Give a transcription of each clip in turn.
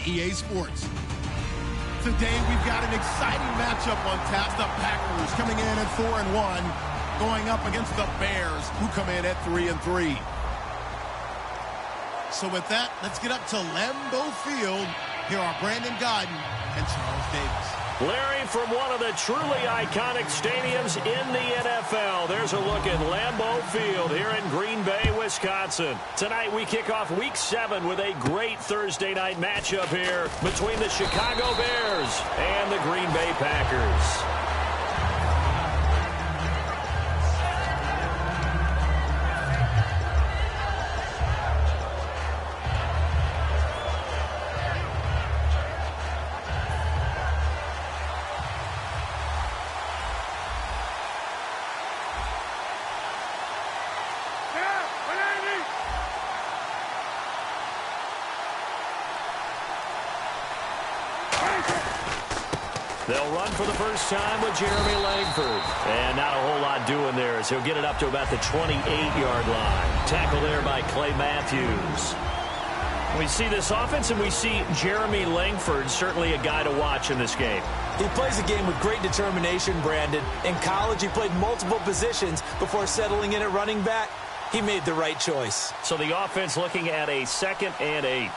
EA Sports. Today, we've got an exciting matchup on tap. The Packers coming in at 4-1, going up against the Bears, who come in at 3-3. So with that, let's get up to Lambeau Field. Here are Brandon Godden and Charles Davis. Larry, from one of the truly iconic stadiums in the NFL, there's a look at Lambeau Field here in Green Bay, Wisconsin. Tonight we kick off Week 7 with a great Thursday night matchup here between the Chicago Bears and the Green Bay Packers. They'll run for the first time with Jeremy Langford. And not a whole lot doing there as he'll get it up to about the 28-yard line. Tackle there by Clay Matthews. We see this offense and we see Jeremy Langford, certainly a guy to watch in this game. He plays a game with great determination, Brandon. In college, he played multiple positions before settling in at running back. He made the right choice. So the offense looking at a 2nd and 8.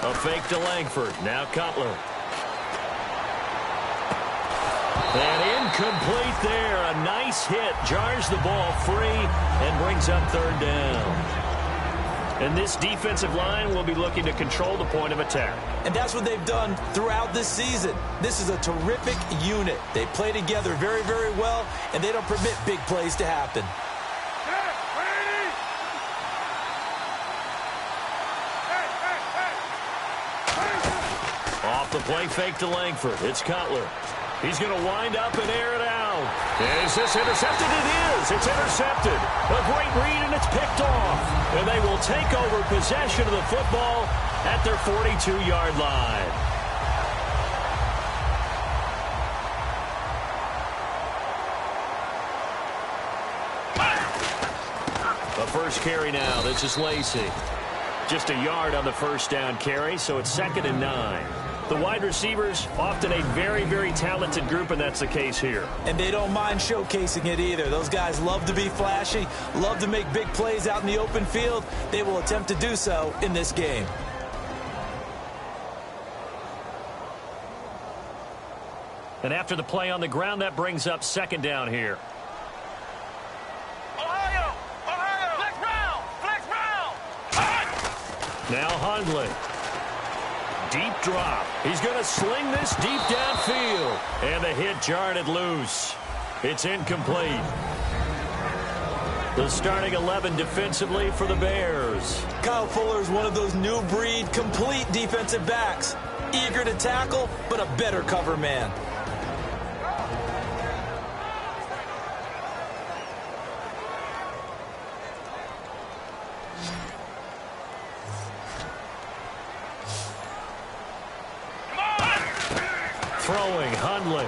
A fake to Langford. Now Cutler. And incomplete there. A nice hit. Jars the ball free and brings up 3rd down. And this defensive line will be looking to control the point of attack. And that's what they've done throughout this season. This is a terrific unit. They play together very, very well, and they don't permit big plays to happen. Off the play fake to Langford. It's Cutler. He's going to wind up and air it out. Is this intercepted? It is. It's intercepted. A great read, and it's picked off. And they will take over possession of the football at their 42-yard line. The first carry now. This is Lacey. Just a yard on the first down carry, so it's 2nd and 9. The wide receivers, often a very, very talented group, and that's the case here. And they don't mind showcasing it either. Those guys love to be flashy, love to make big plays out in the open field. They will attempt to do so in this game. And after the play on the ground, that brings up 2nd down here. Ohio, flex round. Now Hundley. Deep drop. He's going to sling this deep downfield. And the hit jarred it loose. It's incomplete. The starting 11 defensively for the Bears. Kyle Fuller is one of those new breed, complete defensive backs. Eager to tackle, but a better cover man. Throwing Hundley.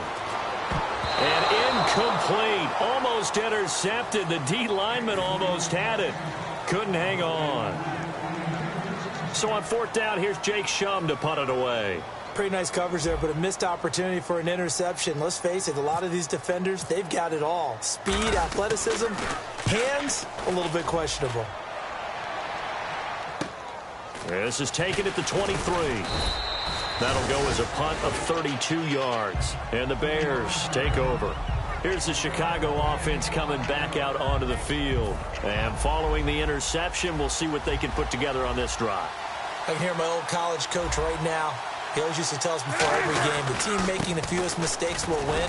And incomplete. Almost intercepted. The D lineman almost had it. Couldn't hang on. So on 4th down, here's Jake Shum to punt it away. Pretty nice coverage there, but a missed opportunity for an interception. Let's face it, a lot of these defenders, they've got it all. Speed, athleticism, hands, a little bit questionable. This is taken at the 23. That'll go as a punt of 32 yards. And the Bears take over. Here's the Chicago offense coming back out onto the field. And following the interception, we'll see what they can put together on this drive. I can hear my old college coach right now. He always used to tell us before every game, the team making the fewest mistakes will win.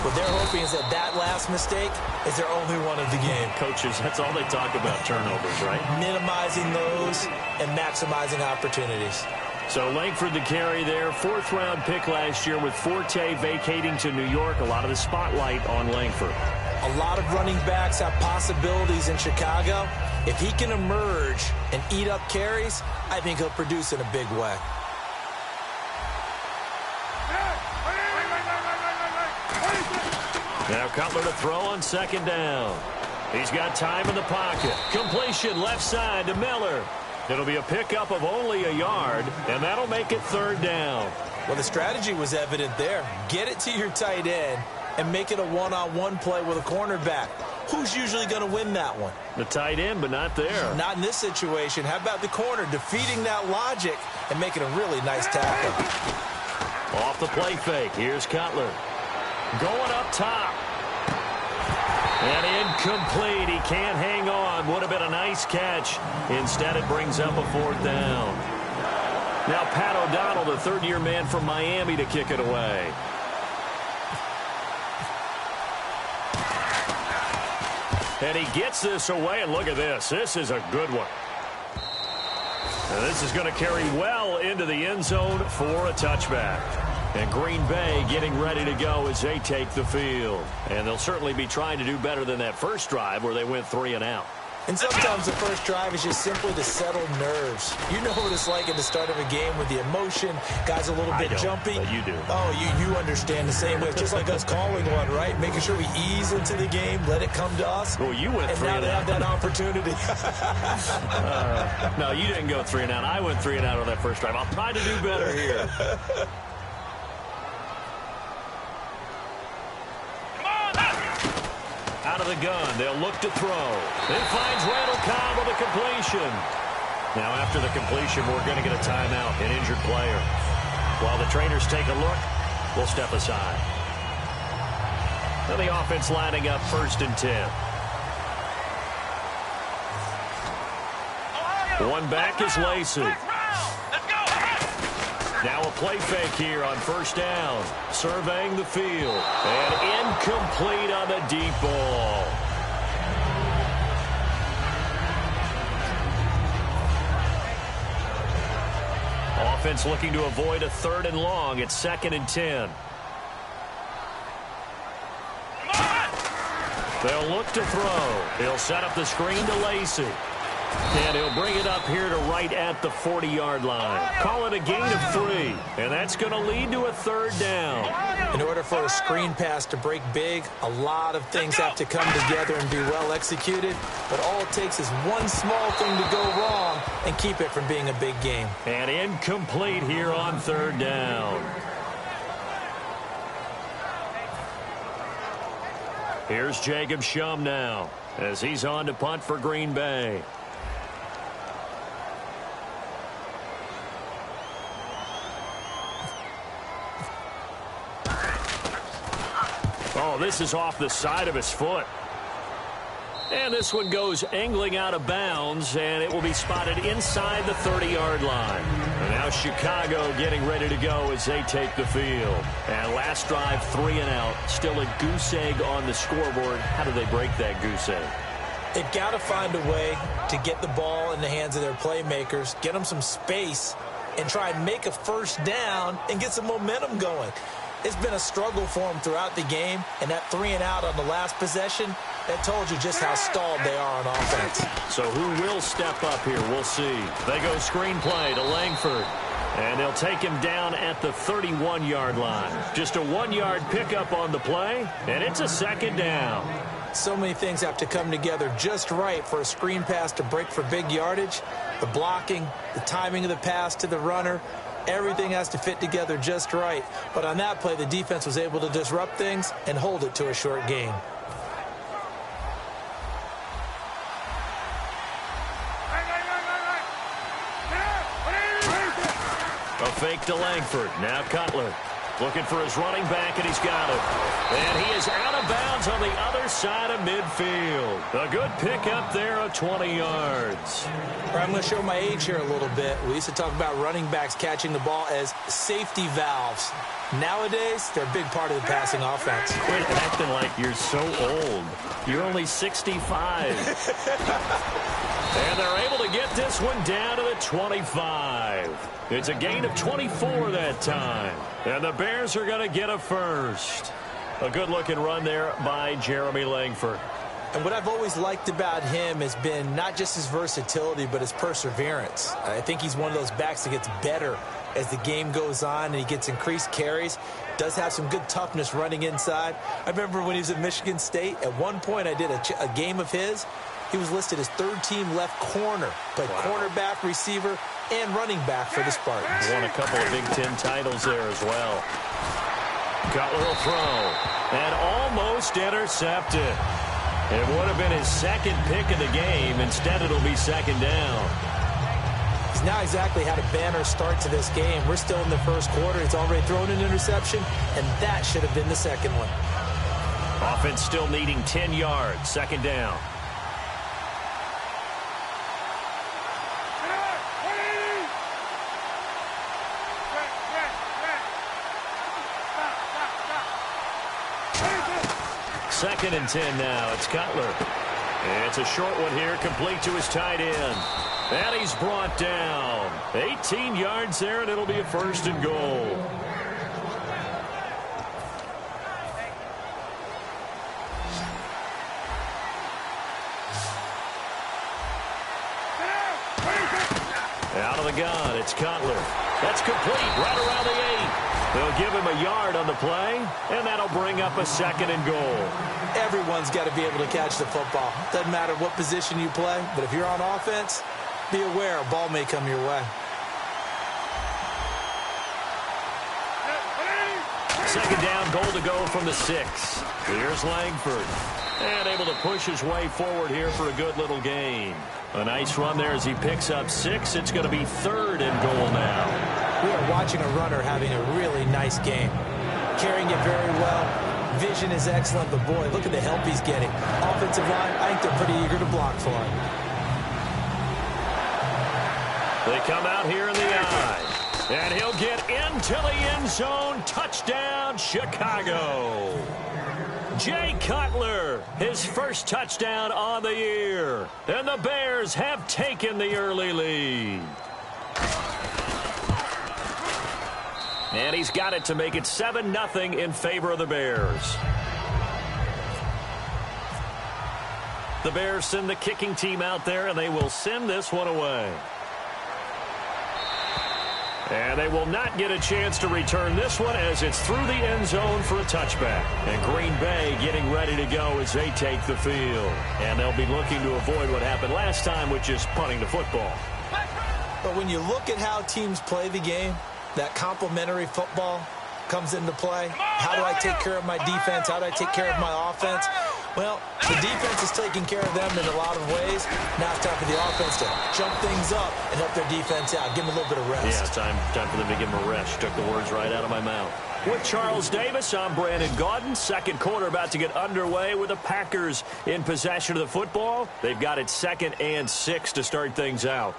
What they're hoping is that that last mistake is their only one of the game. Coaches, that's all they talk about, turnovers, right? Minimizing those and maximizing opportunities. So Langford the carry there, 4th-round pick last year with Forte vacating to New York. A lot of the spotlight on Langford. A lot of running backs have possibilities in Chicago. If he can emerge and eat up carries, I think he'll produce in a big way. Now Cutler to throw on second down. He's got time in the pocket. Completion left side to Miller. It'll be a pickup of only a yard, and that'll make it third down. Well, the strategy was evident there. Get it to your tight end and make it a one-on-one play with a cornerback. Who's usually going to win that one? The tight end, but not there. Not in this situation. How about the corner defeating that logic and making a really nice tackle? Off the play fake. Here's Cutler. Going up top. And incomplete. He can't hang on. Would have been a nice catch. Instead, it brings up a fourth down. Now Pat O'Donnell, the third-year man from Miami, to kick it away. And he gets this away, and look at this. This is a good one. And this is going to carry well into the end zone for a touchback. And Green Bay getting ready to go as they take the field. And they'll certainly be trying to do better than that first drive where they went 3 and out. And sometimes the first drive is just simply to settle nerves. You know what it's like at the start of a game with the emotion. Guys a little bit jumpy. But you do. Oh, you understand the same way. It's just like us calling one, right? Making sure we ease into the game, let it come to us. Well, you went 3 and and now out. they have that opportunity. No, you didn't go 3 and out. I went 3 and out on that first drive. I'll try to do better here. Out of the gun, they'll look to throw. It finds Randall Cobb with a completion. Now after the completion, we're going to get a timeout, an injured player. While the trainers take a look, we'll step aside. Now the offense lining up 1st and 10. One back is Lacey. Now a play fake here on 1st down. Surveying the field. And incomplete on the deep ball. Offense looking to avoid a 3rd and long. It's 2nd and 10. They'll look to throw. He'll set up the screen to Lacey. And he'll bring it up here to right at the 40-yard line. Call it a gain of 3. And that's going to lead to a 3rd down. In order for a screen pass to break big, a lot of things have to come together and be well executed. But all it takes is one small thing to go wrong and keep it from being a big game. And incomplete here on 3rd down. Here's Jacob Shum now as he's on to punt for Green Bay. Oh, this is off the side of his foot. And this one goes angling out of bounds, and it will be spotted inside the 30-yard line. And now Chicago getting ready to go as they take the field. And last drive, 3 and out. Still a goose egg on the scoreboard. How do they break that goose egg? They've got to find a way to get the ball in the hands of their playmakers, get them some space, and try and make a 1st down and get some momentum going. It's been a struggle for them throughout the game, and that 3 and out on the last possession, that told you just how stalled they are on offense. So who will step up here? We'll see. They go screenplay to Langford, and they'll take him down at the 31-yard line. Just a 1-yard pickup on the play, and it's a 2nd down. So many things have to come together just right for a screen pass to break for big yardage. The blocking, the timing of the pass to the runner, everything has to fit together just right. But on that play, the defense was able to disrupt things and hold it to a short gain. A fake to Langford. Now Cutler looking for his running back, and he's got it. And he is out of bounds on the other side of midfield. A good pickup there of 20 yards. I'm going to show my age here a little bit. We used to talk about running backs catching the ball as safety valves. Nowadays, they're a big part of the passing offense. Quit acting like you're so old. You're only 65. And they're able to get this one down to the 25. It's a gain of 24 that time. And the Bears are going to get a first. A good-looking run there by Jeremy Langford. And what I've always liked about him has been not just his versatility, but his perseverance. I think he's one of those backs that gets better as the game goes on and he gets increased carries. Does have some good toughness running inside. I remember when he was at Michigan State, at one point I did a game of his. He was listed as third-team left corner, played cornerback, receiver, and running back for the Spartans. Won a couple of Big Ten titles there as well. Cutler will throw, and almost intercepted. It would have been his second pick of the game. Instead, it'll be second down. He's now exactly had a banner start to this game. We're still in the first quarter. He's already thrown an interception, and that should have been the second one. Offense still needing 10 yards. Second down. Second and 10 now. It's Cutler. It's a short one here, complete to his tight end. And he's brought down. 18 yards there, and it'll be a first and goal. Out of the gun, it's Cutler. That's complete, right around the 8. They'll give him a yard on the play, and that'll bring up a second and goal. Everyone's got to be able to catch the football. Doesn't matter what position you play, but if you're on offense, be aware a ball may come your way. Second down, goal to go from the 6. Here's Langford. And able to push his way forward here for a good little gain. A nice run there as he picks up 6. It's going to be third and goal now. We are watching a runner having a really nice game. Carrying it very well. Vision is excellent, but boy, look at the help he's getting. Offensive line, I think they're pretty eager to block for him. They come out here in the eye. And he'll get into the end zone. Touchdown, Chicago. Jay Cutler, his first touchdown on the year. And the Bears have taken the early lead. And he's got it to make it 7-0 in favor of the Bears. The Bears send the kicking team out there, and they will send this one away. And they will not get a chance to return this one as it's through the end zone for a touchback. And Green Bay getting ready to go as they take the field. And they'll be looking to avoid what happened last time, which is punting the football. But when you look at how teams play the game, that complementary football comes into play. How do I take care of my defense? How do I take care of my offense? Well, the defense is taking care of them in a lot of ways. Now it's time for the offense to jump things up and help their defense out. Give them a little bit of rest. Yeah, time for them to give them a rest. You took the words right out of my mouth. With Charles Davis, I'm Brandon Gaudin. Second quarter about to get underway with the Packers in possession of the football. They've got it 2nd and 6 to start things out.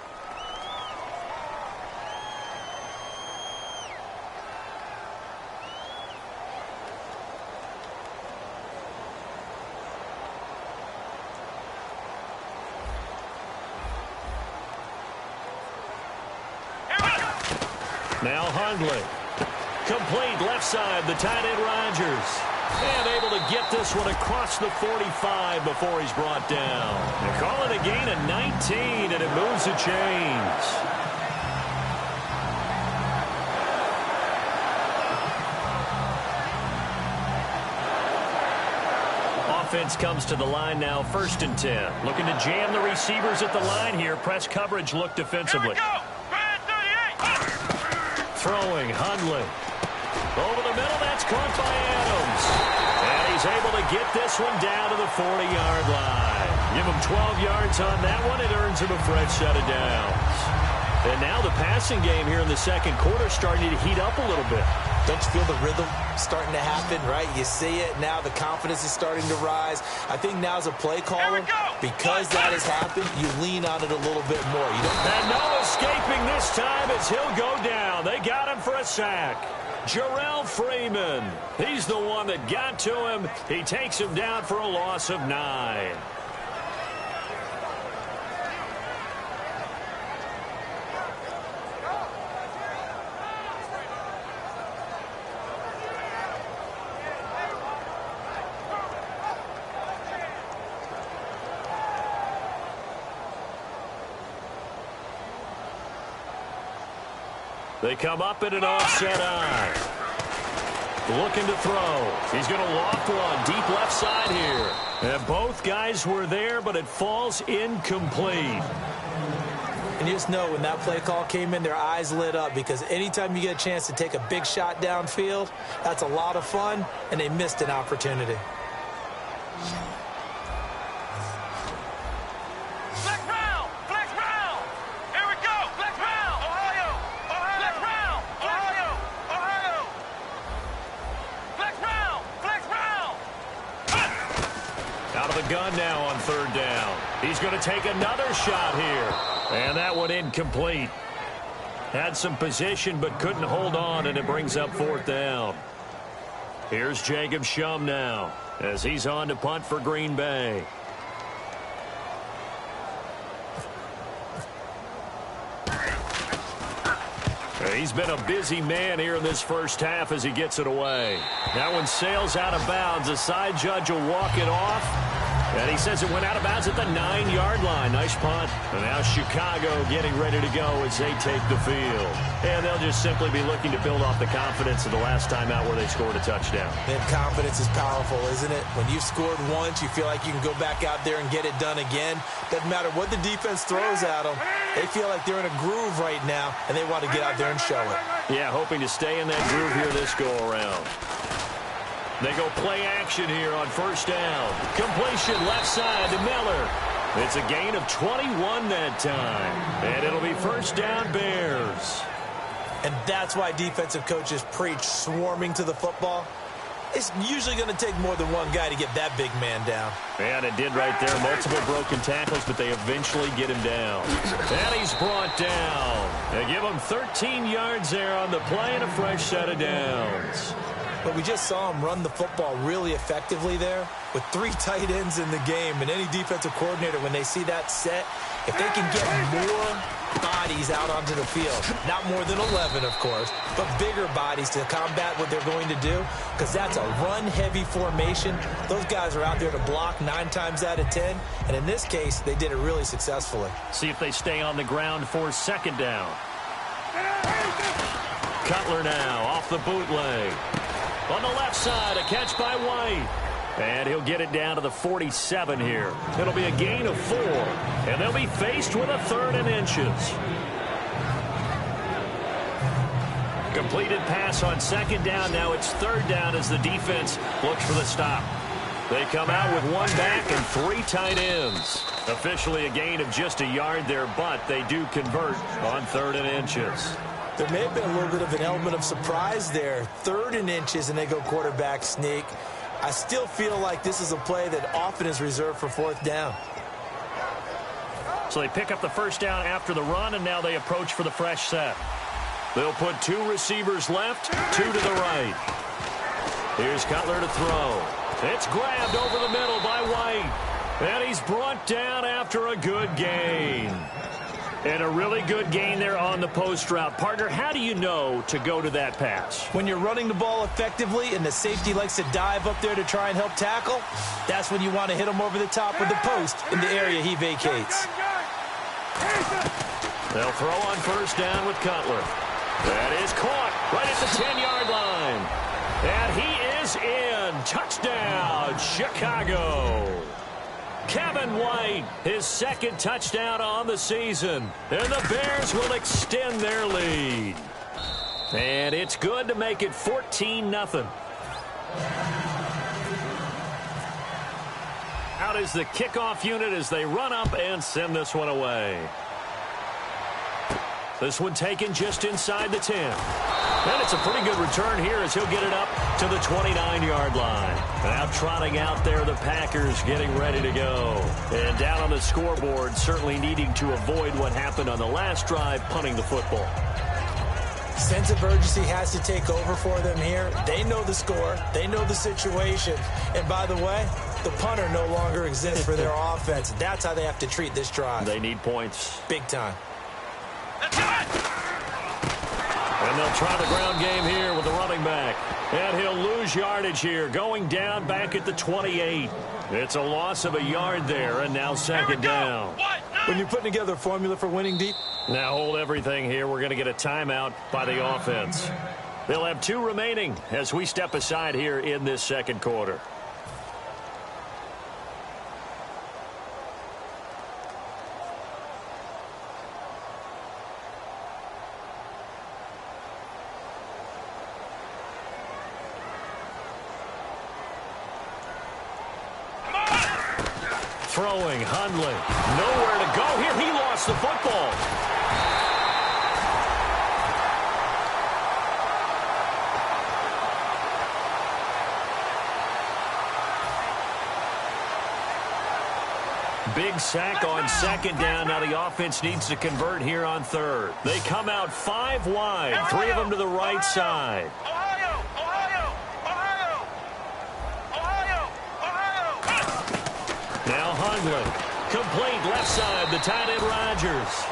Now Hundley. Complete left side, the tight end Rodgers. And able to get this one across the 45 before he's brought down. They call it a gain of 19, and it moves the chains. Offense comes to the line now, 1st and 10. Looking to jam the receivers at the line here. Press coverage look defensively. Throwing, Hundley. Over the middle, that's caught by Adams. And he's able to get this one down to the 40-yard line. Give him 12 yards on that one. It earns him a fresh set of downs. And now the passing game here in the second quarter starting to heat up a little bit. Don't you feel the rhythm starting to happen, right? You see it. Now the confidence is starting to rise. I think now as a play caller, because that has happened, you lean on it a little bit more. You don't. And no escaping this time as he'll go down. They got him for a sack. Jarrell Freeman. He's the one that got to him. He takes him down for a loss of 9. They come up in an offset eye. Looking to throw. He's going to loft one deep left side here. And both guys were there, but it falls incomplete. And you just know when that play call came in, their eyes lit up, because anytime you get a chance to take a big shot downfield, that's a lot of fun, and they missed an opportunity. Flex round! Flex round! Here we go! Flex round! Ohio! Ohio! Flex round! Ohio! Ohio! Flex round! Flex round! Out of the gun now on third down. He's going to take another shot here. And that one incomplete. Had some position but couldn't hold on, and it brings up fourth down. Here's Jacob Shum now as he's on to punt for Green Bay. He's been a busy man here in this first half as he gets it away. That one sails out of bounds. The side judge will walk it off. And he says it went out of bounds at the 9-yard line. Nice punt. And now Chicago getting ready to go as they take the field. And they'll just simply be looking to build off the confidence of the last time out where they scored a touchdown. And confidence is powerful, isn't it? When you've scored once, you feel like you can go back out there and get it done again. Doesn't matter what the defense throws at them. They feel like they're in a groove right now, and they want to get out there and show it. Yeah, hoping to stay in that groove here this go-around. They go play action here on first down. Completion left side to Miller. It's a gain of 21 that time. And it'll be first down Bears. And that's why defensive coaches preach swarming to the football. It's usually going to take more than one guy to get that big man down. And it did right there. Multiple broken tackles, but they eventually get him down. And he's brought down. They give him 13 yards there on the play and a fresh set of downs. But we just saw him run the football really effectively there with 3 tight ends in the game. And any defensive coordinator, when they see that set, if they can get more bodies out onto the field, not more than 11, of course, but bigger bodies to combat what they're going to do, because that's a run-heavy formation. Those guys are out there to block 9 times out of 10. And in this case, they did it really successfully. See if they stay on the ground for second down. Cutler now off the bootleg. On the left side, a catch by White. And he'll get it down to the 47 here. It'll be a gain of 4. And they'll be faced with a 3rd and inches. Completed pass on second down. Now it's third down as the defense looks for the stop. They come out with 1 back and 3 tight ends. Officially a gain of just a yard there, but they do convert on 3rd and inches. There may have been a little bit of an element of surprise there. 3rd and inches, and they go quarterback sneak. I still feel like this is a play that often is reserved for 4th down. So they pick up the first down after the run, and now they approach for the fresh set. They'll put 2 receivers left, 2 to the right. Here's Cutler to throw. It's grabbed over the middle by White. And he's brought down after a good gain. And a really good gain there on the post route. Partner, how do you know to go to that pass? When you're running the ball effectively and the safety likes to dive up there to try and help tackle, that's when you want to hit him over the top with the post in the area he vacates. They'll throw on first down with Cutler. That is caught right at the 10-yard line. And he is in. Touchdown, Chicago. Kevin White, his 2nd touchdown on the season. And the Bears will extend their lead. And it's good to make it 14-0. Out is the kickoff unit as they run up and send this one away. This one taken just inside the 10. And it's a pretty good return here as he'll get it up to the 29-yard line. Now trotting out there, the Packers getting ready to go. And down on the scoreboard, certainly needing to avoid what happened on the last drive, punting the football. Sense of urgency has to take over for them here. They know the score. They know the situation. And by the way, the punter no longer exists for their offense. That's how they have to treat this drive. They need points. Big time. And they'll try the ground game here with the running back. And he'll lose yardage here, going down back at the 28. It's a loss of a yard there, and now second down. when you're putting together a formula for winning deep. Now hold everything here. We're going to get a timeout by the offense. They'll have 2 remaining as we step aside here in this second quarter. Throwing, Hundley. Nowhere to go here. He lost the football. Big sack on second down. Now the offense needs to convert here on third. They come out 5 wide. 3 of them to the right side. Now Hundley. Complete left side. The tight end Rodgers.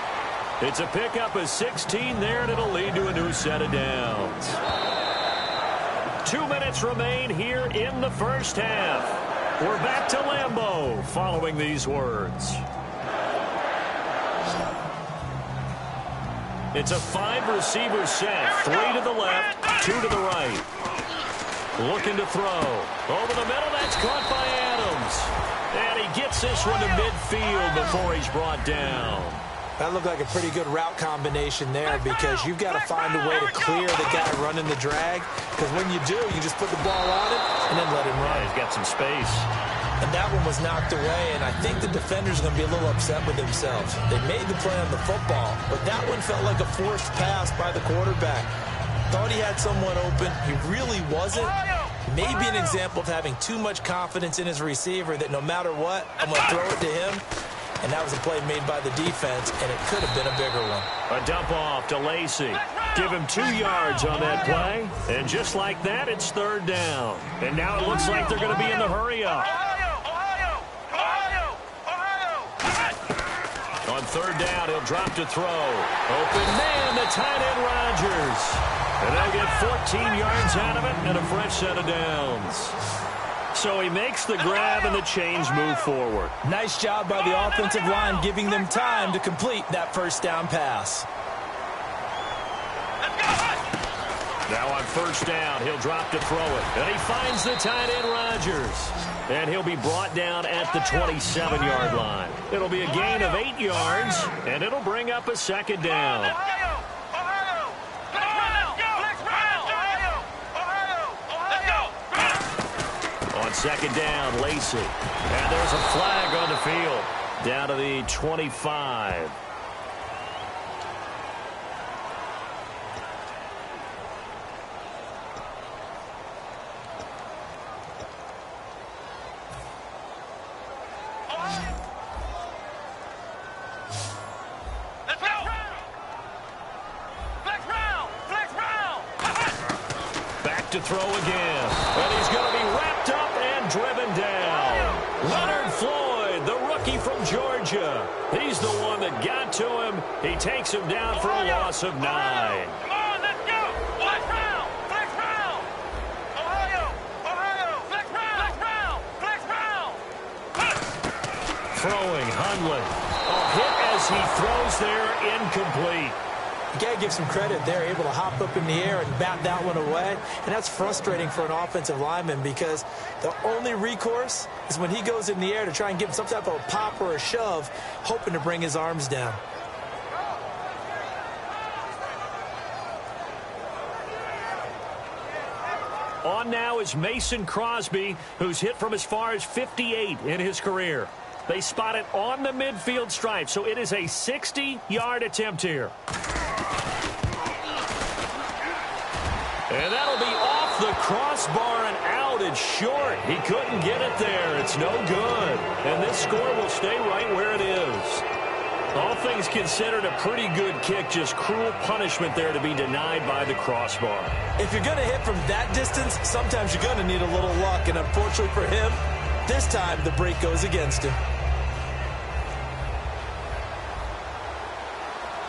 It's a pickup of 16 there, and it'll lead to a new set of downs. 2 minutes remain here in the first half. We're back to Lambeau following these words. It's a 5-receiver set. 3 to the left, 2 to the right. Looking to throw. Over the middle, that's caught by Adams. And he gets this one to midfield before he's brought down. That looked like a pretty good route combination there because you've got to find a way to clear the guy running the drag. Because when you do, you just put the ball on him and then let him run. Yeah, he's got some space. And that one was knocked away, and I think the defenders are going to be a little upset with themselves. They made the play on the football, but that one felt like a forced pass by the quarterback. Thought he had someone open. He really wasn't. Maybe an example of having too much confidence in his receiver that no matter what, I'm going to throw it to him. And that was a play made by the defense, and it could have been a bigger one. A dump off to Lacey. Give him 2 yards on that play. And just like that, it's third down. And now it looks like they're going to be in the hurry-up. On third down, he'll drop to throw. Open man, the tight end Rodgers. And they'll get 14 yards out of it and a fresh set of downs. So he makes the grab and the chains move forward. Nice job by the offensive line giving them time to complete that first down pass. Now on first down, he'll drop to throw it. And he finds the tight end Rodgers. And he'll be brought down at the 27-yard line. It'll be a gain of 8 yards, and it'll bring up a second down. On second down, Lacey. And there's a flag on the field. Down to the 25. To throw again, and he's going to be wrapped up and driven down. Leonard Floyd, the rookie from Georgia. He's the one that got to him. He takes him down for a loss of 9. Come on, let's go. Flex round, flex round. Ohio, flex round, flex round. Throwing, Hundley. A hit as he throws there, incomplete. You got to give some credit. They're able to hop up in the air and bat that one away. And that's frustrating for an offensive lineman because the only recourse is when he goes in the air to try and give him some type of a pop or a shove, hoping to bring his arms down. On now is Mason Crosby, who's hit from as far as 58 in his career. They spot it on the midfield stripe, so it is a 60-yard attempt here. And that'll be off the crossbar and out. It's short. He couldn't get it there. It's no good. And this score will stay right where it is. All things considered, a pretty good kick. Just cruel punishment there to be denied by the crossbar. If you're going to hit from that distance, sometimes you're going to need a little luck. And unfortunately for him, this time the break goes against him.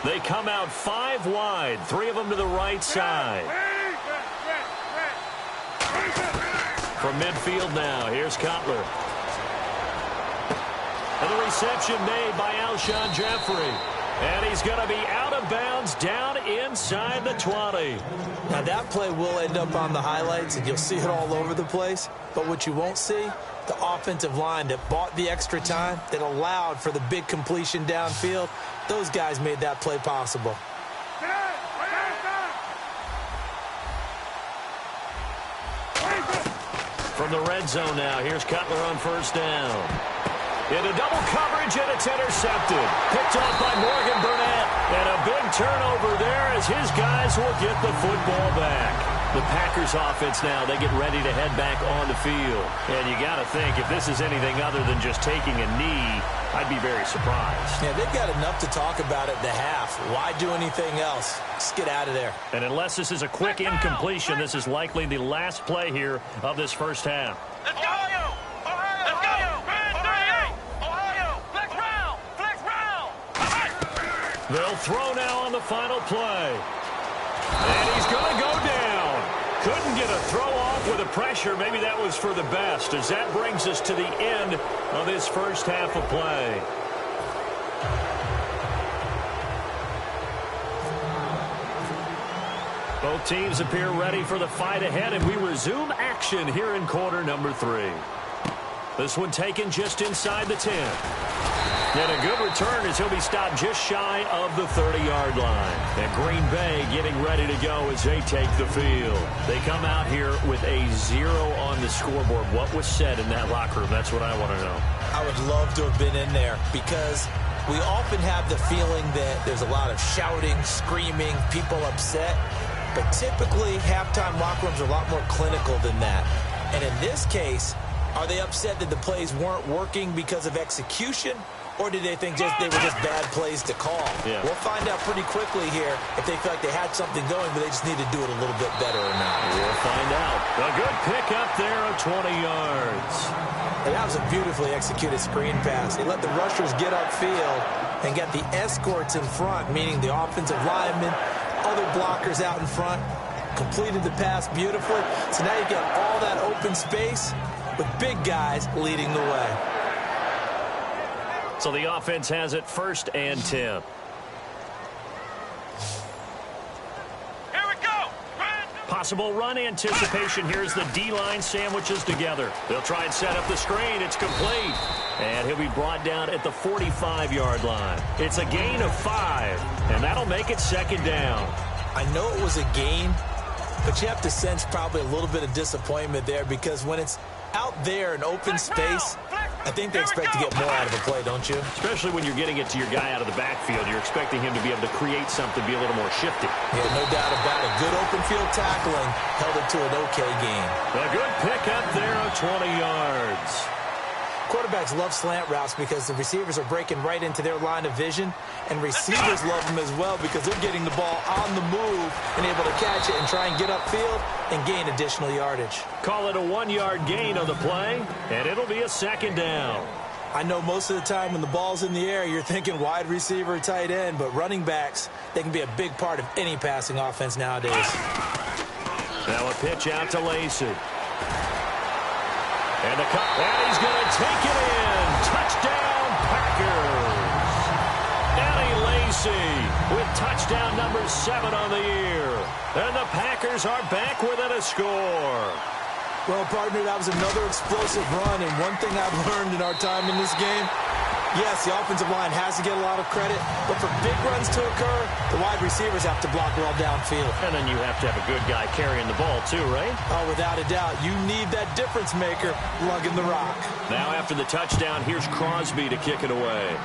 They come out 5 wide, 3 of them to the right side. From midfield now, here's Cutler. And And the reception made by Alshon Jeffrey. And he's going to be out of bounds down inside the 20. Now, that play will end up on the highlights, and you'll see it all over the place. But what you won't see, the offensive line that bought the extra time, that allowed for the big completion downfield, those guys made that play possible. From the red zone now, here's Cutler on first down. Into double coverage, and it's intercepted. Picked off by Morgan Burnett. And a big turnover there as his guys will get the football back. The Packers offense now, they get ready to head back on the field. And you got to think, if this is anything other than just taking a knee, I'd be very surprised. Yeah, they've got enough to talk about at the half. Why do anything else? Just get out of there. And unless this is a quick incompletion, this is likely the last play here of this first half. Let's go! Let's go! Ohio! Flex round! Flex round! They'll throw now on the final play. And he's going to go down. Couldn't get a throw off with the pressure. Maybe that was for the best, as that brings us to the end of this first half of play. Both teams appear ready for the fight ahead, and we resume action here in quarter number 3. This one taken just inside the 10. And a good return as he'll be stopped just shy of the 30-yard line. And Green Bay getting ready to go as they take the field. They come out here with a 0 on the scoreboard. What was said in that locker room? That's what I want to know. I would love to have been in there, because we often have the feeling that there's a lot of shouting, screaming, people upset. But typically, halftime locker rooms are a lot more clinical than that. And in this case, are they upset that the plays weren't working because of execution? Or did they think they were just bad plays to call? Yeah. We'll find out pretty quickly here if they feel like they had something going, but they just need to do it a little bit better or not. We'll find out. A good pick up there of 20 yards. And that was a beautifully executed screen pass. They let the rushers get upfield and get the escorts in front, meaning the offensive linemen, other blockers out in front, completed the pass beautifully. So now you've got all that open space with big guys leading the way. So the offense has it 1st and 10. Here we go! Possible run anticipation. Here's the D-line sandwiches together. They'll try and set up the screen. It's complete. And he'll be brought down at the 45-yard line. It's a gain of 5, and that'll make it 2nd down. I know it was a gain, but you have to sense probably a little bit of disappointment there, because when it's out there in open space, I think they expect to get more out of a play, don't you? Especially when you're getting it to your guy out of the backfield. You're expecting him to be able to create something, be a little more shifty. Yeah, no doubt about it. Good open field tackling held it to an okay game. A good pickup there of 20 yards. Quarterbacks love slant routes because the receivers are breaking right into their line of vision, and receivers love them as well because they're getting the ball on the move and able to catch it and try and get upfield and gain additional yardage. Call it a 1-yard gain on the play, and it'll be a 2nd down. I know most of the time when the ball's in the air, you're thinking wide receiver, tight end, but running backs, they can be a big part of any passing offense nowadays. Now a pitch out to Lacey. And the cut, and he's going to take it in. Touchdown, Packers. Eddie Lacy with touchdown number 7 on the year. And the Packers are back within a score. Well, partner, that was another explosive run, and one thing I've learned in our time in this game, yes, the offensive line has to get a lot of credit, but for big runs to occur, the wide receivers have to block well downfield. And then you have to have a good guy carrying the ball too, right? Oh, without a doubt. You need that difference maker lugging the rock. Now after the touchdown, here's Crosby to kick it away.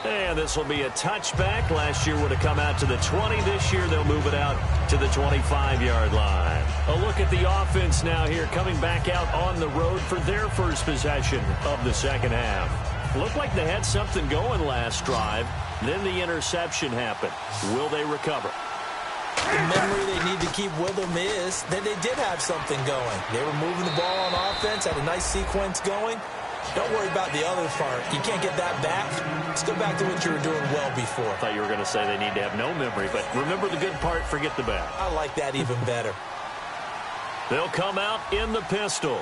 And this will be a touchback. Last year would have come out to the 20. This year they'll move it out to the 25-yard line. A look at the offense now here, coming back out on the road for their first possession of the second half. Looked like they had something going last drive. Then the interception happened. Will they recover? The memory they need to keep with them is that they did have something going. They were moving the ball on offense, had a nice sequence going. Don't worry about the other part. You can't get that back. Let's go back to what you were doing well before. I thought you were going to say they need to have no memory, but remember the good part, forget the bad. I like that even better. They'll come out in the pistol.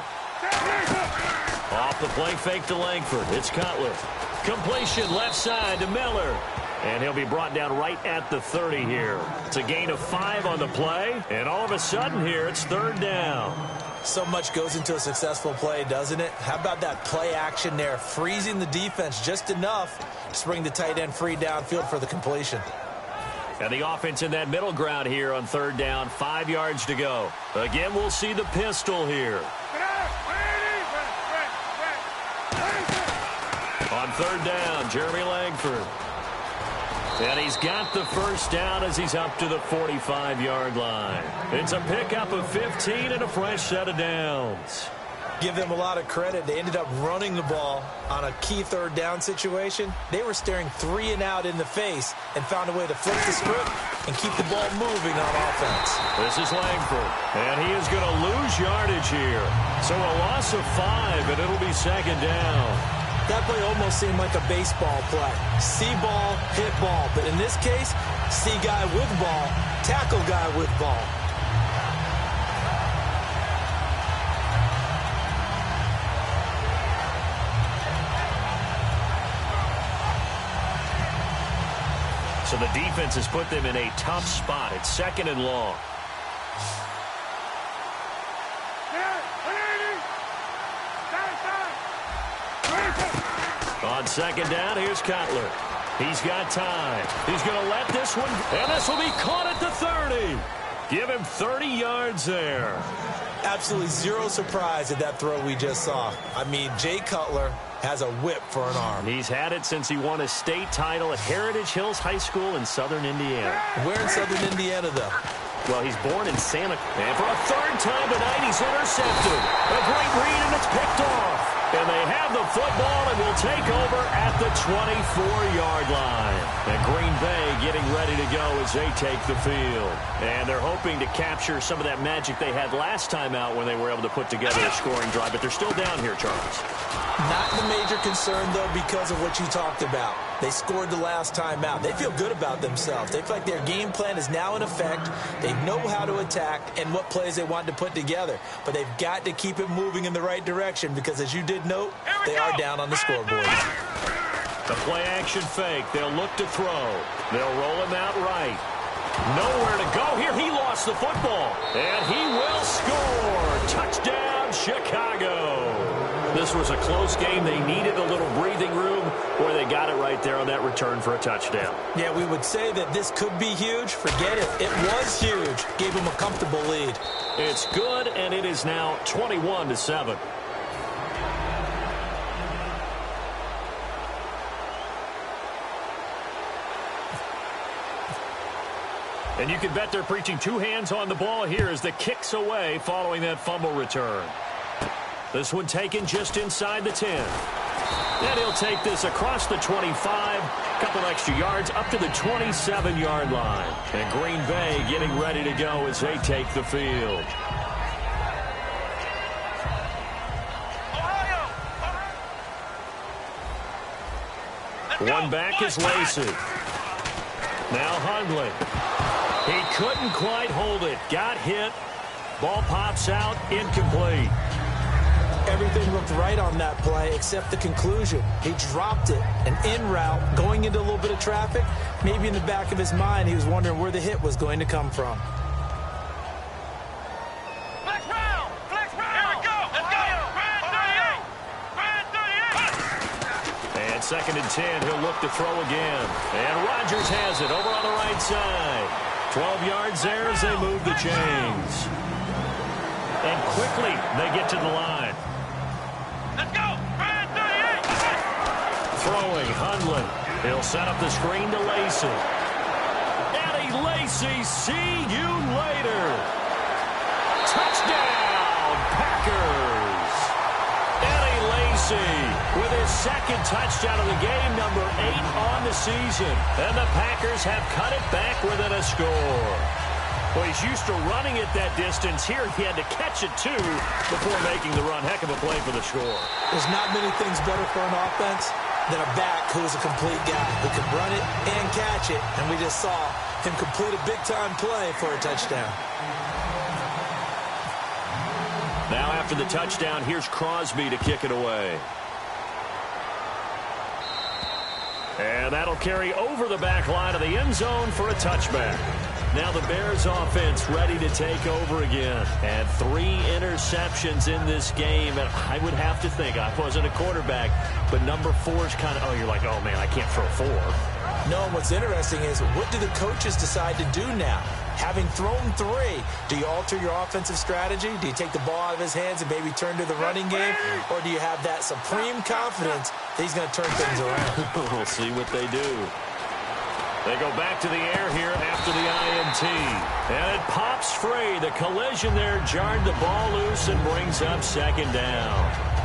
Off The play fake to Langford. It's Cutler. Completion left side to Miller. And he'll be brought down right at the 30 here. It's a gain of 5 on the play. And all of a sudden here, it's 3rd down. So much goes into a successful play, doesn't it? How about that play action there? Freezing the defense just enough to bring the tight end free downfield for the completion. And the offense in that middle ground here on 3rd down. 5 yards to go. Again, we'll see the pistol here. On 3rd down, Jeremy Langford. And he's got the first down as he's up to the 45-yard line. It's a pickup of 15 and a fresh set of downs. Give them a lot of credit. They ended up running the ball on a key 3rd down situation. They were staring 3 and out in the face and found a way to flip the script and keep the ball moving on offense. This is Langford, and he is going to lose yardage here. So a loss of 5, and it'll be 2nd down. That play almost seemed like a baseball play. See ball, hit ball. But in this case, see guy with ball, tackle guy with ball. So the defense has put them in a tough spot. It's 2nd and long. On 2nd down, here's Cutler. He's got time. He's going to let this one, and this will be caught at the 30. Give him 30 yards there. Absolutely zero surprise at that throw we just saw. I mean, Jay Cutler has a whip for an arm. He's had it since he won a state title at Heritage Hills High School in southern Indiana. Where in southern Indiana, though? Well, he's born in Santa. And for a 3rd time tonight, he's intercepted. A great read, and it's picked off. And they have the football and will take over at the 24-yard line. And Green Bay getting ready to go as they take the field. And they're hoping to capture some of that magic they had last time out when they were able to put together a scoring drive. But they're still down here, Charles. Not the major concern, though, because of what you talked about. They scored the last time out. They feel good about themselves. They feel like their game plan is now in effect. They know how to attack and what plays they want to put together. But they've got to keep it moving in the right direction because, as you did note, they are down on the scoreboard. The play action fake. They'll look to throw. They'll roll him out right. Nowhere to go here. He lost the football. And he will score. Touchdown, Chicago. This was a close game. They needed a little breathing room, where they got it right there on that return for a touchdown. Yeah, we would say that this could be huge. Forget it. It was huge. Gave them a comfortable lead. It's good, and it is now 21-7. And you can bet they're preaching 2 hands on the ball here as the kick's away following that fumble return. This one taken just inside the 10. And he'll take this across the 25, couple extra yards up to the 27-yard line. And Green Bay getting ready to go as they take the field. One back is Lacey. Now Hundley. He couldn't quite hold it. Got hit. Ball pops out. Incomplete. Everything looked right on that play except the conclusion. He dropped it, an in route, going into a little bit of traffic. Maybe in the back of his mind, he was wondering where the hit was going to come from. Flex round! Flex round! Here we go! Let's go! Grand 38! And 2nd and 10, he'll look to throw again. And Rodgers has it over on the right side. 12 yards there as they move the chains. And quickly, they get to the line. Let's go! Grand 38! Throwing, Hundley. He'll set up the screen to Lacey. Eddie Lacy, see you later. Touchdown, Packers. Eddie Lacy with his 2nd touchdown of the game, number 8 on the season. And the Packers have cut it back within a score. Well, he's used to running it that distance. Here he had to catch it, too, before making the run. Heck of a play for the score. There's not many things better for an offense than a back who is a complete guy who can run it and catch it. And we just saw him complete a big-time play for a touchdown. Now after the touchdown, here's Crosby to kick it away. And that'll carry over the back line of the end zone for a touchback. Now the Bears offense ready to take over again. And 3 interceptions in this game. And I would have to think, I wasn't a quarterback, but number 4 is kind of, you're like, oh, man, I can't throw 4. No, and what's interesting is, what do the coaches decide to do now? Having thrown 3, do you alter your offensive strategy? Do you take the ball out of his hands and maybe turn to the running game? Or do you have that supreme confidence that he's going to turn things around? We'll see what they do. They go back to the air here after the INT. And it pops free. The collision there jarred the ball loose and brings up 2nd down.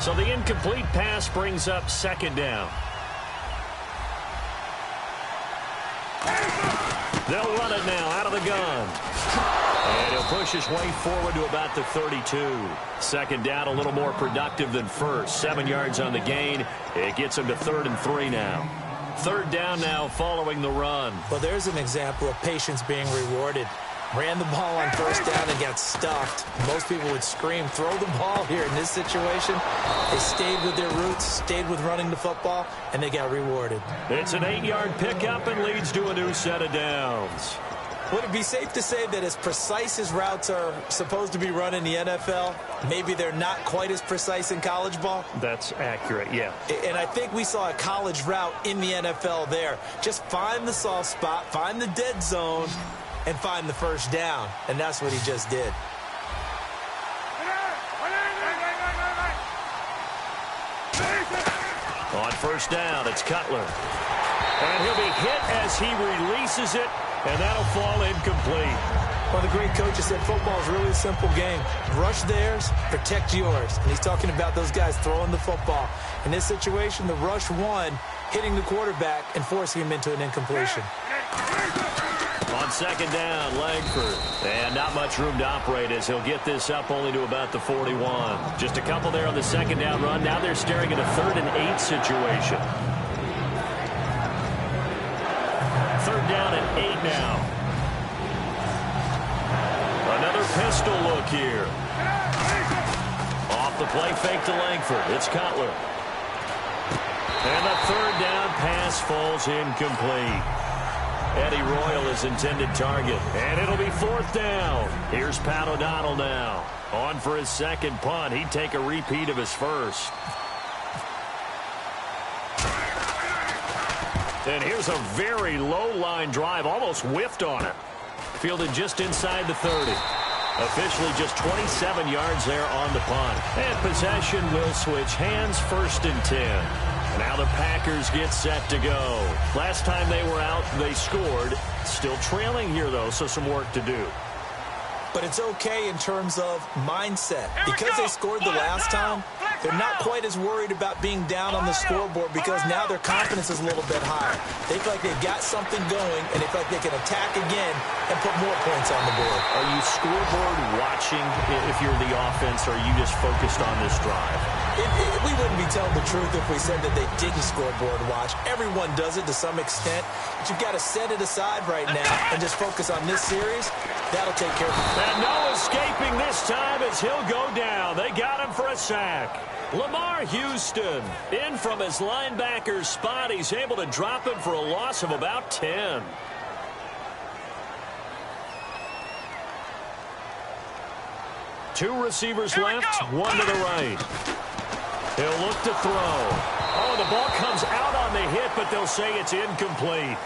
So the incomplete pass brings up 2nd down. They'll run it now out of the gun. And he'll push his way forward to about the 32. 2nd down, a little more productive than first. 7 yards on the gain. It gets him to 3rd and 3 now. 3rd down now following the run. Well, there's an example of patience being rewarded. Ran the ball on 1st down and got stuffed. Most people would scream, throw the ball here. In this situation, they stayed with their roots, stayed with running the football, and they got rewarded. It's an 8-yard pickup and leads to a new set of downs. Would it be safe to say that as precise as routes are supposed to be run in the NFL, maybe they're not quite as precise in college ball? That's accurate, yeah. And I think we saw a college route in the NFL there. Just find the soft spot, find the dead zone, and find the 1st down. And that's what he just did. On 1st down, it's Cutler. And he'll be hit as he releases it, and that'll fall incomplete. Well, the great coach has said football is really a simple game. Rush theirs, protect yours. And he's talking about those guys throwing the football. In this situation, the rush won, hitting the quarterback and forcing him into an incompletion. On 2nd down, Langford. And not much room to operate as he'll get this up only to about the 41. Just a couple there on the 2nd down run. Now they're staring at a 3rd and 8 situation. 3rd down and 8 now. Another pistol look here. Off the play fake to Langford. It's Cutler. And the 3rd down pass falls incomplete. Eddie Royal is intended target. And it'll be 4th down. Here's Pat O'Donnell now. On for his 2nd punt. He'd take a repeat of his 1st. And here's a very low line drive. Almost whiffed on it. Fielded just inside the 30. Officially just 27 yards there on the punt. And possession will switch hands. 1st and 10. Now the Packers get set to go. Last time they were out, they scored. Still trailing here, though, so some work to do. But it's okay in terms of mindset. Because they scored the last time, they're not quite as worried about being down on the scoreboard because now their confidence is a little bit higher. They feel like they've got something going, and they feel like they can attack again and put more points on the board. Are you scoreboard watching if you're the offense, or are you just focused on this drive? We wouldn't be telling the truth if we said that they didn't scoreboard watch. Everyone does it to some extent. But you've got to set it aside right now and just focus on this series. That'll take care of it. And no escaping this time as he'll go down. They got him for a sack. Lamar Houston in from his linebacker spot. He's able to drop him for a loss of about 10. Two receivers left, one to the right. He'll look to throw. Oh, the ball comes out on the hit, but they'll say it's incomplete.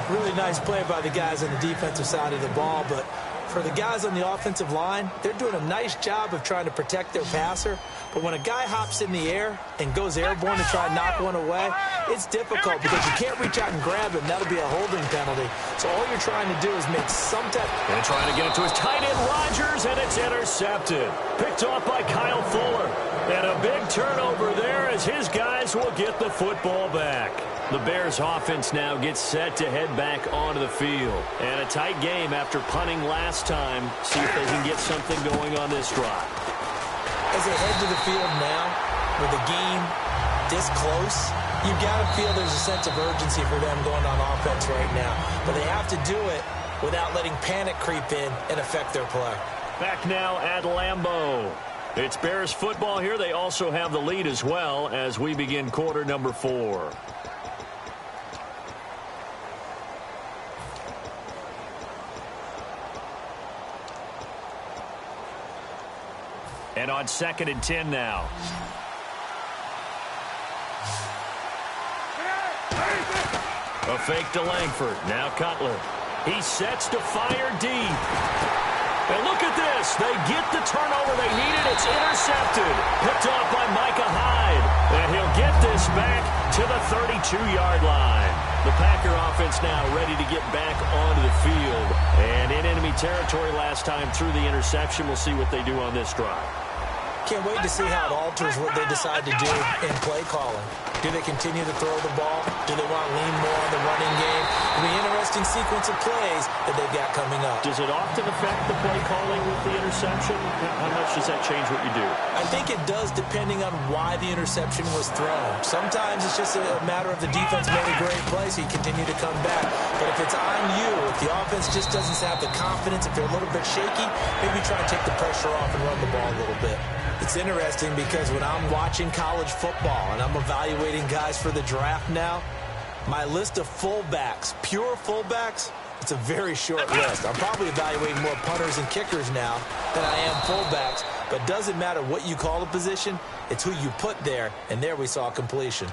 Really nice play by the guys on the defensive side of the ball, but for the guys on the offensive line, they're doing a nice job of trying to protect their passer. But when a guy hops in the air and goes airborne to try and knock one away, it's difficult because you can't reach out and grab him. That'll be a holding penalty. So all you're trying to do is make some type. And trying to get it to his tight end, Rodgers, and it's intercepted. Picked off by Kyle Fuller. And a big turnover there as his guys will get the football back. The Bears offense now gets set to head back onto the field. And a tight game after punting last time. See if they can get something going on this drive. As they head to the field now, with the game this close, you've got to feel there's a sense of urgency for them going on offense right now. But they have to do it without letting panic creep in and affect their play. Back now at Lambeau. It's Bears football here. They also have the lead as well as we begin quarter number 4. And on 2nd and 10 now. A fake to Langford. Now Cutler. He sets to fire deep. And look at this. They get the turnover they needed. It's intercepted. Picked off by Micah Hyde. And he'll get this back to the 32-yard line. The Packer offense now ready to get back onto the field. And in enemy territory last time through the interception. We'll see what they do on this drive. Can't wait to see how it alters what they decide to do in play calling. Do they continue to throw the ball? Do they want to lean more on the running game? It'll be an interesting sequence of plays that they've got coming up. Does it often affect the play calling with the interception? How much does that change what you do? I think it does depending on why the interception was thrown. Sometimes it's just a matter of the defense made a great play, so you continue to come back. But if it's on you, if the offense just doesn't have the confidence, if they're a little bit shaky, maybe try and take the pressure off and run the ball a little bit. It's interesting because when I'm watching college football and I'm evaluating guys for the draft now, my list of fullbacks, pure fullbacks, it's a very short list. I'm probably evaluating more punters and kickers now than I am fullbacks. But it doesn't matter what you call a position, it's who you put there, and there we saw completion.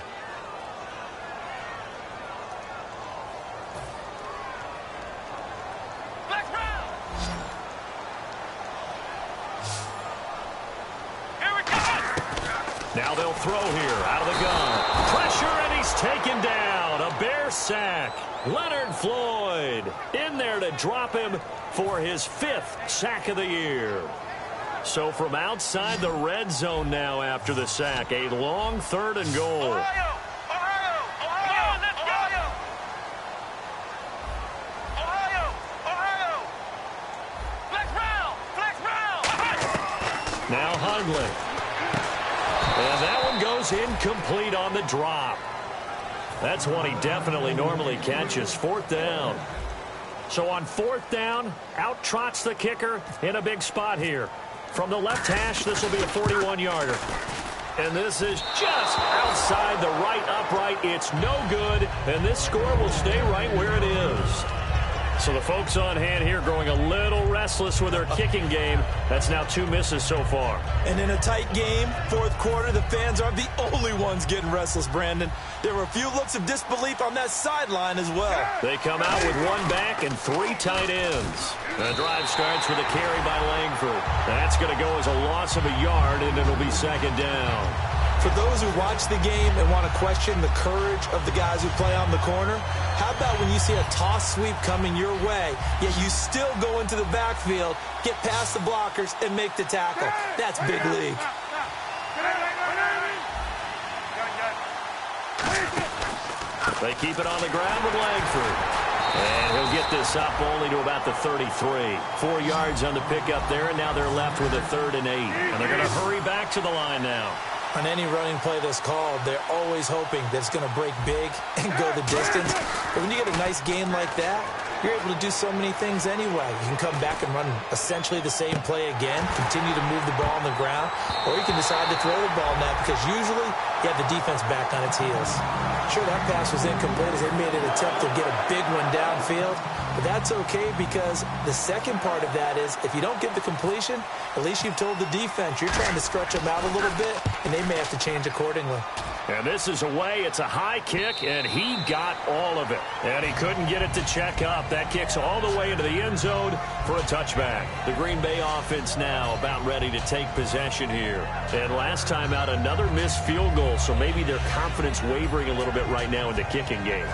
Now they'll throw here out of the gun. Pressure, and he's taken down. A Bear sack. Leonard Floyd in there to drop him for his 5th sack of the year. So from outside the red zone now after the sack, a long 3rd and goal. Ohio! Ohio! Ohio! Let's go! Ohio! Ohio! Flex round! Flex round! Now Hundley. And that one goes incomplete on the drop. That's one he definitely normally catches. 4th down. So on 4th down, out trots the kicker in a big spot here. From the left hash, this will be a 41-yarder. And this is just outside the right upright. It's no good, and this score will stay right where it is. So the folks on hand here growing a little restless with their kicking game. That's now 2 misses so far. And in a tight game, 4th quarter, the fans are the only ones getting restless, Brandon. There were a few looks of disbelief on that sideline as well. They come out with 1 back and 3 tight ends. The drive starts with a carry by Langford. That's going to go as a loss of a yard, and it'll be 2nd down. For those who watch the game and want to question the courage of the guys who play on the corner, how about when you see a toss sweep coming your way, yet you still go into the backfield, get past the blockers, and make the tackle? That's big league. They keep it on the ground with Langford. And he'll get this up only to about the 33. 4 yards on the pickup there, and now they're left with a 3rd and 8. And they're going to hurry back to the line now. On any running play that's called, they're always hoping that it's going to break big and go the distance. But when you get a nice game like that, you're able to do so many things anyway. You can come back and run essentially the same play again, continue to move the ball on the ground, or you can decide to throw the ball now because usually you have the defense back on its heels. Sure, that pass was incomplete as they made an attempt to get a big one downfield, but that's okay because the second part of that is if you don't get the completion, at least you've told the defense you're trying to stretch them out a little bit, and they may have to change accordingly. And this is away. It's a high kick, and he got all of it. And he couldn't get it to check up. That kicks all the way into the end zone for a touchback. The Green Bay offense now about ready to take possession here. And last time out, another missed field goal, so maybe their confidence wavering a little bit right now in the kicking game.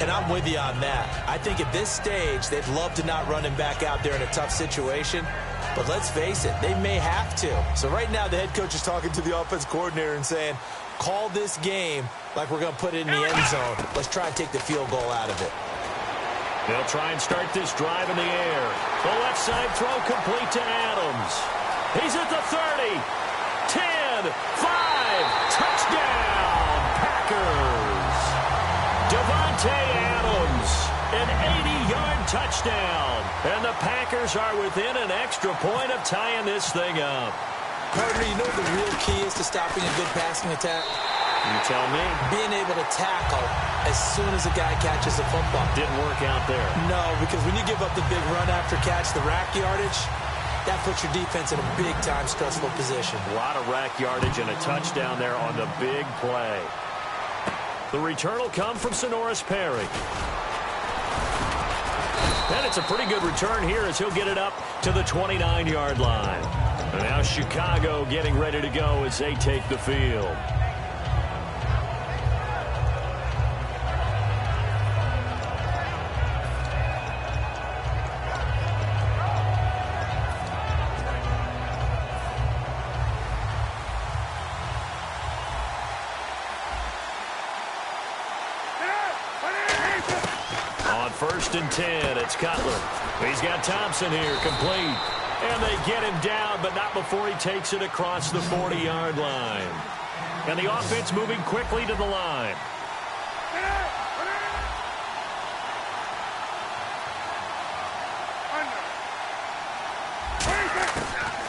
And I'm with you on that. I think at this stage, they'd love to not run him back out there in a tough situation. But let's face it, they may have to. So right now, the head coach is talking to the offense coordinator and saying, call this game like we're going to put it in the end zone. Let's try and take the field goal out of it. They'll try and start this drive in the air. The left side throw complete to Adams. He's at the 30. 10, 5, touchdown, Packers. Devontae Adams, an 80-yard touchdown. And the Packers are within an extra point of tying this thing up. Partner, you know what the real key is to stopping a good passing attack? You tell me. Being able to tackle as soon as a guy catches the football. Didn't work out there. No, because when you give up the big run after catch, the rack yardage, that puts your defense in a big-time stressful position. A lot of rack yardage and a touchdown there on the big play. The return will come from Sonoris Perry. And it's a pretty good return here as he'll get it up to the 29-yard line. And now Chicago getting ready to go as they take the field. On 1st and 10, it's Cutler. He's got Thompson here, complete. And they get him down, but not before he takes it across the 40-yard line. And the offense moving quickly to the line.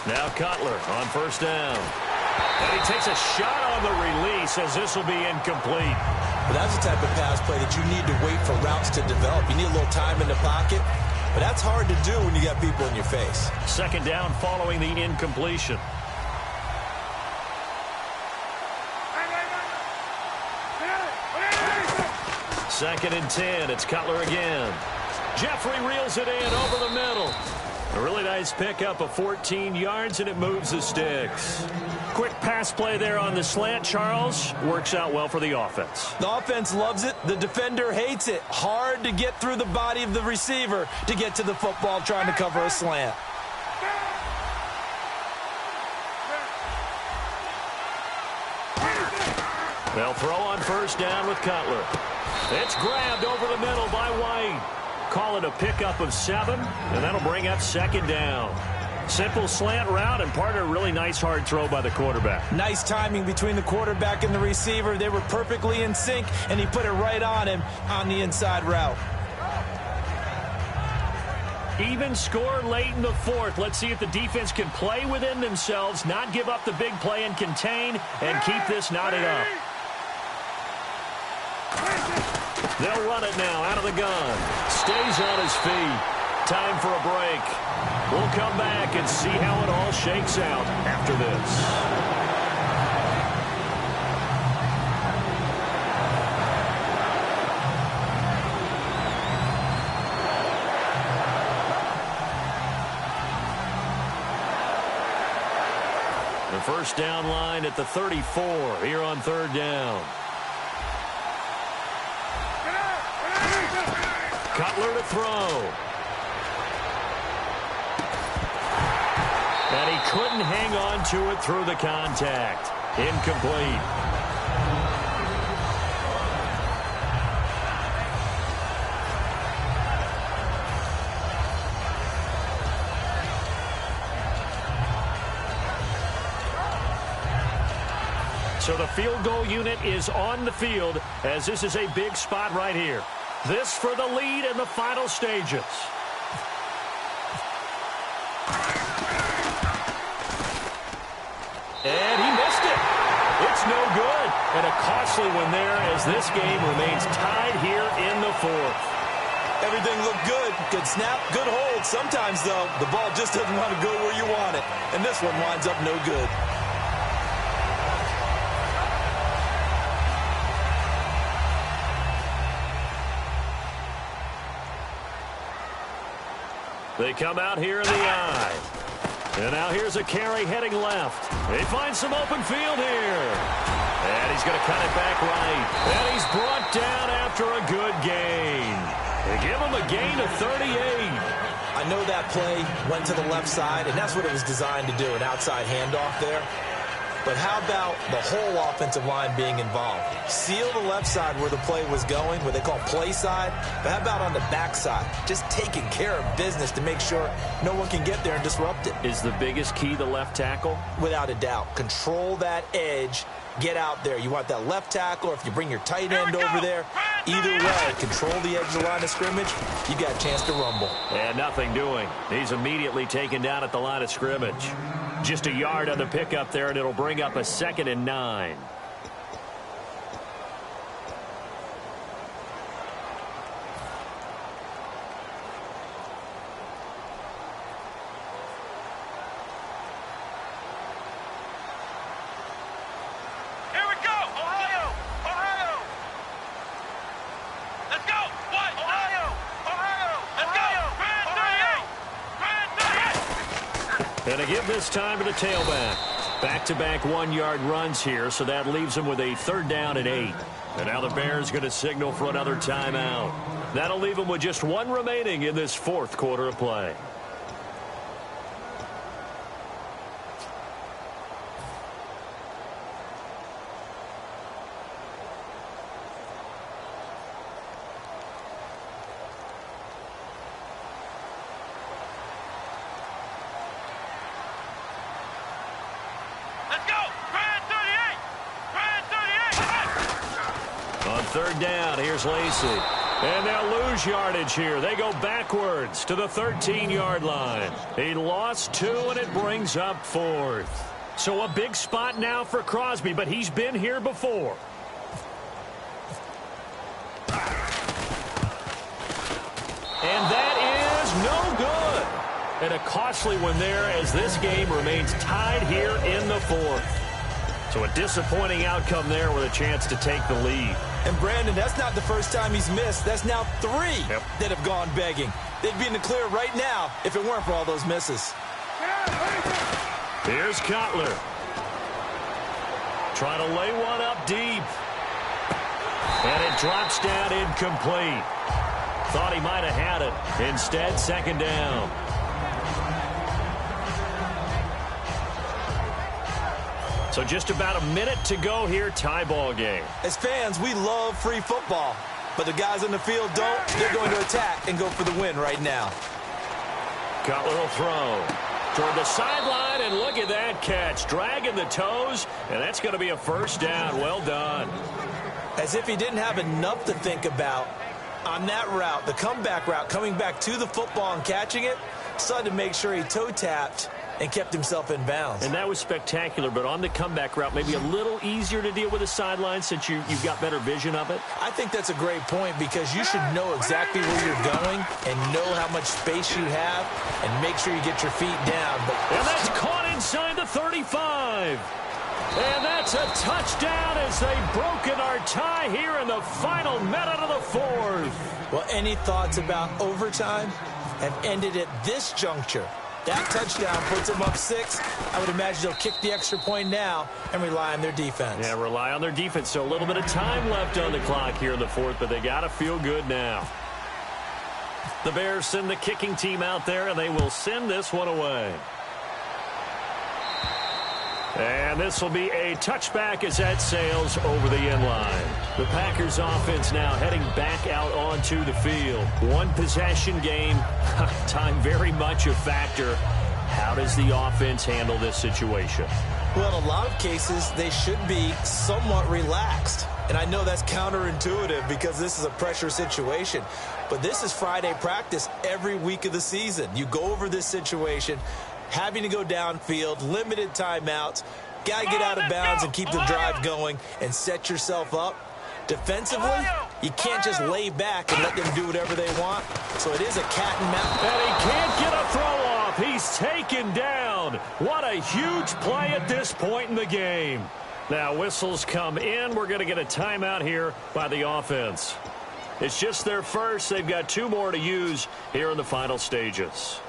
Now Cutler on 1st down. And he takes a shot on the release as this will be incomplete. But that's the type of pass play that you need to wait for routes to develop. You need a little time in the pocket. But that's hard to do when you got people in your face. 2nd down following the incompletion. Second and 10. It's Cutler again. Jeffrey reels it in over the middle. A really nice pickup of 14 yards, and it moves the sticks. Quick pass play there on the slant, Charles. Works out well for the offense. The offense loves it. The defender hates it. Hard to get through the body of the receiver to get to the football trying to cover a slant. They'll throw on 1st down with Cutler. It's grabbed over the middle by White. Call it a pickup of 7, and that'll bring up 2nd down. Simple slant route, and part of a really nice hard throw by the quarterback. Nice timing between the quarterback and the receiver. They were perfectly in sync, and he put it right on him on the inside route. Even score late in the 4th. Let's see if the defense can play within themselves, not give up the big play and contain, and keep this knotted up. They'll run it now out of the gun. Stays on his feet. Time for a break. We'll come back and see how it all shakes out after this. The 1st down line at the 34 here on 3rd down. Cutler to throw. And he couldn't hang on to it through the contact. Incomplete. So the field goal unit is on the field as this is a big spot right here. This for the lead in the final stages. And he missed it. It's no good. And a costly one there as this game remains tied here in the 4th. Everything looked good. Good snap, good hold. Sometimes, though, the ball just doesn't want to go where you want it. And this one winds up no good. They come out here in the eye. And now here's a carry heading left. He finds some open field here. And he's going to cut it back right. And he's brought down after a good gain. They give him a gain of 38. I know that play went to the left side, and that's what it was designed to do, an outside handoff there. But how about the whole offensive line being involved? Seal the left side where the play was going, what they call play side. But how about on the back side? Just taking care of business to make sure no one can get there and disrupt it. Is the biggest key the left tackle? Without a doubt. Control that edge. Get out there. You want that left tackle, or if you bring your tight end over there, Either way, control the edge of the line of scrimmage, you got a chance to rumble. And nothing doing. He's immediately taken down at the line of scrimmage. Just a yard on the pickup there, and it'll bring up a 2nd and 9. And a give this time to the tailback. Back-to-back 1-yard runs here, so that leaves him with a 3rd down and 8. And now the Bears going to signal for another timeout. That'll leave him with just 1 remaining in this 4th quarter of play. On 3rd down, here's Lacy. And they'll lose yardage here. They go backwards to the 13-yard line. He lost 2, and it brings up 4th. So a big spot now for Crosby, but he's been here before. And that is no good. And a costly one there as this game remains tied here in the 4th. So a disappointing outcome there with a chance to take the lead. And Brandon, that's not the first time he's missed. That's now 3 that have gone begging. They'd be in the clear right now if it weren't for all those misses. Here's Cutler. Trying to lay one up deep. And it drops down incomplete. Thought he might have had it. Instead, 2nd down. So just about a minute to go here, tie ball game. As fans, we love free football. But the guys on the field don't. They're going to attack and go for the win right now. Cutler will throw toward the sideline, and look at that catch. Dragging the toes, and that's going to be a 1st down. Well done. As if he didn't have enough to think about on that route, the comeback route, coming back to the football and catching it, decided to make sure he toe-tapped and kept himself in bounds. And that was spectacular, but on the comeback route, maybe a little easier to deal with the sideline since you've got better vision of it? I think that's a great point because you should know exactly where you're going and know how much space you have and make sure you get your feet down. And that's caught inside the 35. And that's a touchdown as they've broken our tie here in the final minute of the 4th. Well, any thoughts about overtime have ended at this juncture? That touchdown puts them up 6. I would imagine they'll kick the extra point now and rely on their defense. Yeah, rely on their defense. So a little bit of time left on the clock here in the 4th, but they got to feel good now. The Bears send the kicking team out there, and they will send this one away. And this will be a touchback as that sails over the end line. The Packers offense now heading back out onto the field. 1 possession game. Time very much a factor. How does the offense handle this situation? Well, in a lot of cases, they should be somewhat relaxed. And I know that's counterintuitive because this is a pressure situation. But this is Friday practice every week of the season. You go over this situation, having to go downfield, limited timeouts, got to get out of bounds and keep the drive going and set yourself up. Defensively, you can't just lay back and let them do whatever they want. So it is a cat and mouse. And he can't get a throw off. He's taken down. What a huge play at this point in the game. Now whistles come in. We're going to get a timeout here by the offense. It's just their first. They've got 2 more to use here in the final stages.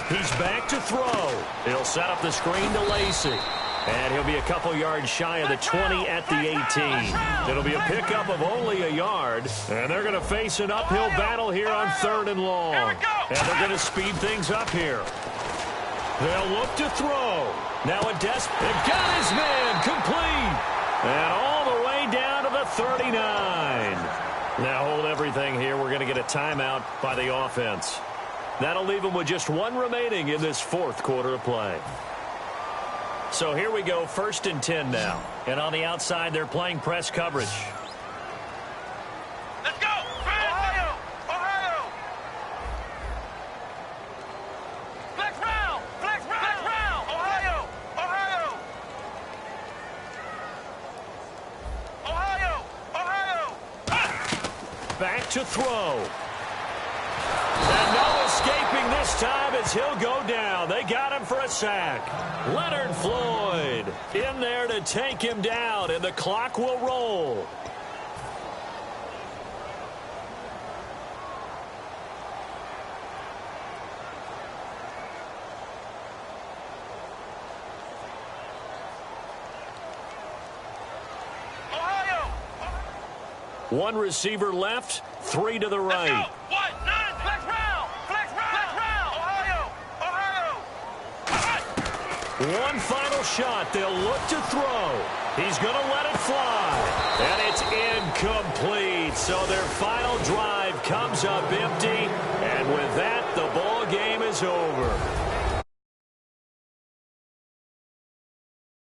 He's back to throw. He'll set up the screen to Lacy. And he'll be a couple yards shy of the 20 at the 18. It'll be a pickup of only a yard. And they're going to face an uphill battle here on 3rd and long. And they're going to speed things up here. They'll look to throw. Now a they've got his man complete. And all the way down to the 39. Now hold everything here. We're going to get a timeout by the offense. That'll leave them with just one remaining in this fourth quarter of play. So here we go, 1st and 10 now. And on the outside, they're playing press coverage. Let's go! Ohio! Ohio! Flex round! Flex round! Flex round! Ohio! Ohio! Ohio! Ohio! Back to throw. And no escaping this time as he'll go down. They got him for a sack. Leonard Floyd in there to take him down, and the clock will roll. Ohio! One receiver left, 3 to the Let's right. go! 1, 9, flex round! Flex round! Flex round! Ohio! Ohio! One final shot. They'll look to throw. He's going to let it fly. And it's incomplete. So their final drive comes up empty. And with